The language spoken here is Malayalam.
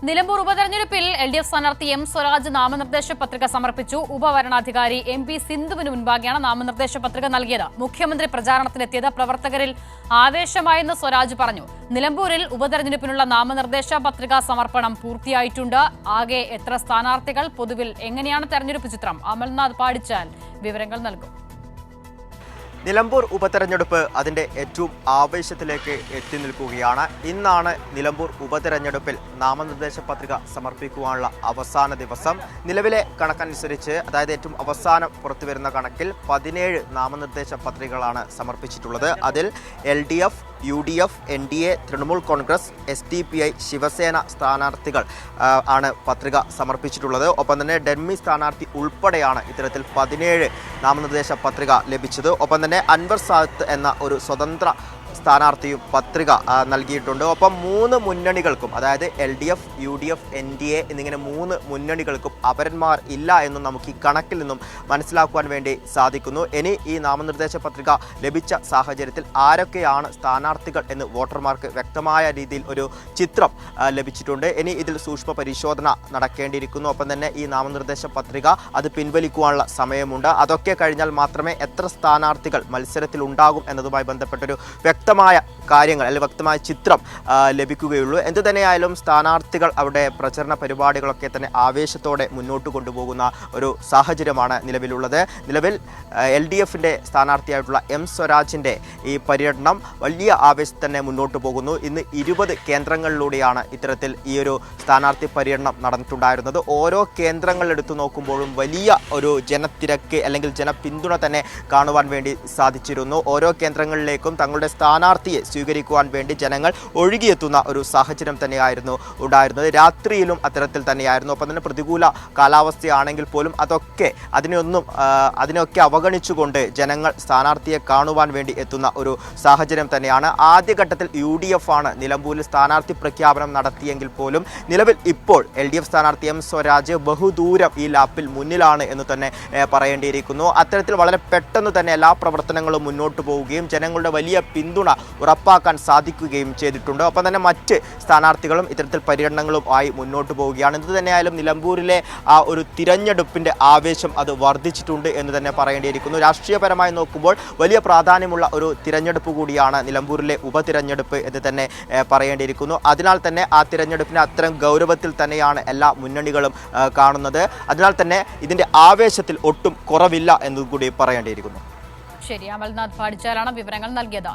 നിലമ്പൂർ ഉപതെരഞ്ഞെടുപ്പിൽ എൽഡിഎഫ് സ്ഥാനാർത്ഥി എം സ്വരാജ് നാമനിർദ്ദേശ പത്രിക സമർപ്പിച്ചു. ഉപവരണാധികാരി എം.പി. സിന്ധുവിന് മുൻപാകെയാണ് നാമനിർദ്ദേശ പത്രിക നൽകിയത്. മുഖ്യമന്ത്രി പ്രചാരണത്തിനെത്തിയത് പ്രവർത്തകരിൽ ആവേശമായെന്ന് സ്വരാജ് പറഞ്ഞു. നിലമ്പൂരിൽ ഉപതെരഞ്ഞെടുപ്പിനുള്ള നാമനിർദ്ദേശ പത്രിക സമർപ്പണം പൂർത്തിയായിട്ടുണ്ട്. ആകെ എത്ര സ്ഥാനാർത്ഥികൾ? പൊതുവിൽ എങ്ങനെയാണ് തെരഞ്ഞെടുപ്പ് ചിത്രം? അമൽനാഥ് പാടിച്ചാൽ വിവരങ്ങൾ നൽകും. നിലമ്പൂർ ഉപതെരഞ്ഞെടുപ്പ് അതിൻ്റെ ഏറ്റവും ആവേശത്തിലേക്ക് എത്തി നിൽക്കുകയാണ്. ഇന്നാണ് നിലമ്പൂർ ഉപതെരഞ്ഞെടുപ്പിൽ നാമനിർദ്ദേശ പത്രിക സമർപ്പിക്കുവാനുള്ള അവസാന ദിവസം. നിലവിലെ കണക്കനുസരിച്ച്, അതായത് ഏറ്റവും അവസാനം പുറത്തുവരുന്ന കണക്കിൽ 17 നാമനിർദ്ദേശ പത്രികകളാണ് സമർപ്പിച്ചിട്ടുള്ളത്. അതിൽ LDF, UDF, NDA, Trinamool Congress, SDPI, Shiv Sena സ്ഥാനാർത്ഥികൾ ആണ് പത്രിക സമർപ്പിച്ചിട്ടുള്ളത്. ഒപ്പം തന്നെ ഡെമ്മി സ്ഥാനാർത്ഥി ഉൾപ്പെടെയാണ് ഇത്തരത്തിൽ 17 നാമനിർദ്ദേശ പത്രിക ലഭിച്ചത്. ഒപ്പം തന്നെ അൻവർ സാദത്ത് എന്ന ഒരു സ്വതന്ത്ര സ്ഥാനാർത്ഥിയും പത്രിക നൽകിയിട്ടുണ്ട്. ഒപ്പം 3 മുന്നണികൾക്കും, അതായത് LDF, UDF, NDA എന്നിങ്ങനെ 3 മുന്നണികൾക്കും അപരന്മാർ ഇല്ല എന്നും നമുക്ക് ഈ കണക്കിൽ നിന്നും മനസ്സിലാക്കുവാൻ വേണ്ടി സാധിക്കുന്നു. ഇനി ഈ നാമനിർദ്ദേശ പത്രിക ലഭിച്ച സാഹചര്യത്തിൽ ആരൊക്കെയാണ് സ്ഥാനാർത്ഥികൾ എന്ന് വോട്ടർമാർക്ക് വ്യക്തമായ രീതിയിൽ ഒരു ചിത്രം ലഭിച്ചിട്ടുണ്ട്. ഇനി ഇതിൽ സൂക്ഷ്മ പരിശോധന നടക്കേണ്ടിയിരിക്കുന്നു. ഒപ്പം തന്നെ ഈ നാമനിർദ്ദേശ പത്രിക അത് പിൻവലിക്കുവാനുള്ള സമയമുണ്ട്. അതൊക്കെ കഴിഞ്ഞാൽ മാത്രമേ എത്ര സ്ഥാനാർത്ഥികൾ മത്സരത്തിൽ ഉണ്ടാകും എന്നതുമായി ബന്ധപ്പെട്ടൊരു വ്യക്തമായ കാര്യങ്ങൾ അല്ലെങ്കിൽ വ്യക്തമായ ചിത്രം ലഭിക്കുകയുള്ളൂ. എന്തു തന്നെയായാലും സ്ഥാനാർത്ഥികൾ അവിടെ പ്രചരണ പരിപാടികളൊക്കെ തന്നെ ആവേശത്തോടെ മുന്നോട്ട് കൊണ്ടുപോകുന്ന ഒരു സാഹചര്യമാണ് നിലവിലുള്ളത്. നിലവിൽ LDFിൻ്റെ സ്ഥാനാർത്ഥിയായിട്ടുള്ള എം സ്വരാജിൻ്റെ ഈ പര്യടനം വലിയ ആവേശത്തിൽ തന്നെ മുന്നോട്ട് പോകുന്നു. ഇന്ന് 20 കേന്ദ്രങ്ങളിലൂടെയാണ് ഇത്തരത്തിൽ ഈ ഒരു സ്ഥാനാർത്ഥി പര്യടനം നടന്നിട്ടുണ്ടായിരുന്നത്. ഓരോ കേന്ദ്രങ്ങൾ എടുത്തു നോക്കുമ്പോഴും വലിയ ഒരു ജനത്തിരക്ക് അല്ലെങ്കിൽ ജനപിന്തുണ തന്നെ കാണുവാൻ വേണ്ടി സാധിച്ചിരുന്നു. ഓരോ കേന്ദ്രങ്ങളിലേക്കും തങ്ങളുടെ സ്ഥാനാർത്ഥിയെ സ്വീകരിക്കുവാൻ വേണ്ടി ജനങ്ങൾ ഒഴുകിയെത്തുന്ന ഒരു സാഹചര്യം തന്നെയായിരുന്നു ഉണ്ടായിരുന്നത്. രാത്രിയിലും അത്തരത്തിൽ തന്നെയായിരുന്നു. ഒപ്പം തന്നെ പ്രതികൂല കാലാവസ്ഥയാണെങ്കിൽ പോലും അതിനെയൊക്കെ അവഗണിച്ചുകൊണ്ട് ജനങ്ങൾ സ്ഥാനാർത്ഥിയെ കാണുവാൻ വേണ്ടി എത്തുന്ന ഒരു സാഹചര്യം തന്നെയാണ്. ആദ്യഘട്ടത്തിൽ UDF ആണ് നിലമ്പൂരിൽ സ്ഥാനാർത്ഥി പ്രഖ്യാപനം നടത്തിയെങ്കിൽ പോലും നിലവിൽ ഇപ്പോൾ LDF സ്ഥാനാർത്ഥി എം സ്വരാജ് ബഹുദൂരം ഈ ലാപ്പിൽ മുന്നിലാണ് എന്ന് തന്നെ പറയേണ്ടിയിരിക്കുന്നു. അത്തരത്തിൽ വളരെ പെട്ടെന്ന് തന്നെ എല്ലാ പ്രവർത്തനങ്ങളും മുന്നോട്ട് പോവുകയും ജനങ്ങളുടെ വലിയ പിന്തുണ ഉറപ്പാക്കാൻ സാധിക്കുകയും ചെയ്തിട്ടുണ്ട്. ഒപ്പം തന്നെ മറ്റ് സ്ഥാനാർത്ഥികളും ഇത്തരത്തിൽ പര്യടനങ്ങളും ആയി മുന്നോട്ട് പോവുകയാണ്. എന്ത് തന്നെയായാലും നിലമ്പൂരിലെ ആ ഒരു തിരഞ്ഞെടുപ്പിൻ്റെ ആവേശം അത് വർദ്ധിച്ചിട്ടുണ്ട് എന്ന് തന്നെ പറയേണ്ടിയിരിക്കുന്നു. രാഷ്ട്രീയപരമായി നോക്കുമ്പോൾ വലിയ പ്രാധാന്യമുള്ള ഒരു തിരഞ്ഞെടുപ്പ് കൂടിയാണ് നിലമ്പൂരിലെ ഉപതിരഞ്ഞെടുപ്പ് എന്ന് തന്നെ പറയേണ്ടിയിരിക്കുന്നു. അതിനാൽ തന്നെ ആ തിരഞ്ഞെടുപ്പിനെ അത്തരം ഗൗരവത്തിൽ തന്നെയാണ് എല്ലാ മുന്നണികളും കാണുന്നത്. അതിനാൽ തന്നെ ഇതിൻ്റെ ആവേശത്തിൽ ഒട്ടും കുറവില്ല എന്നതുകൂടി പറയേണ്ടിയിരിക്കുന്നു. ശരി, അമൽനാഥ് പാടിച്ചാലാണ് വിവരങ്ങൾ നൽകിയത്.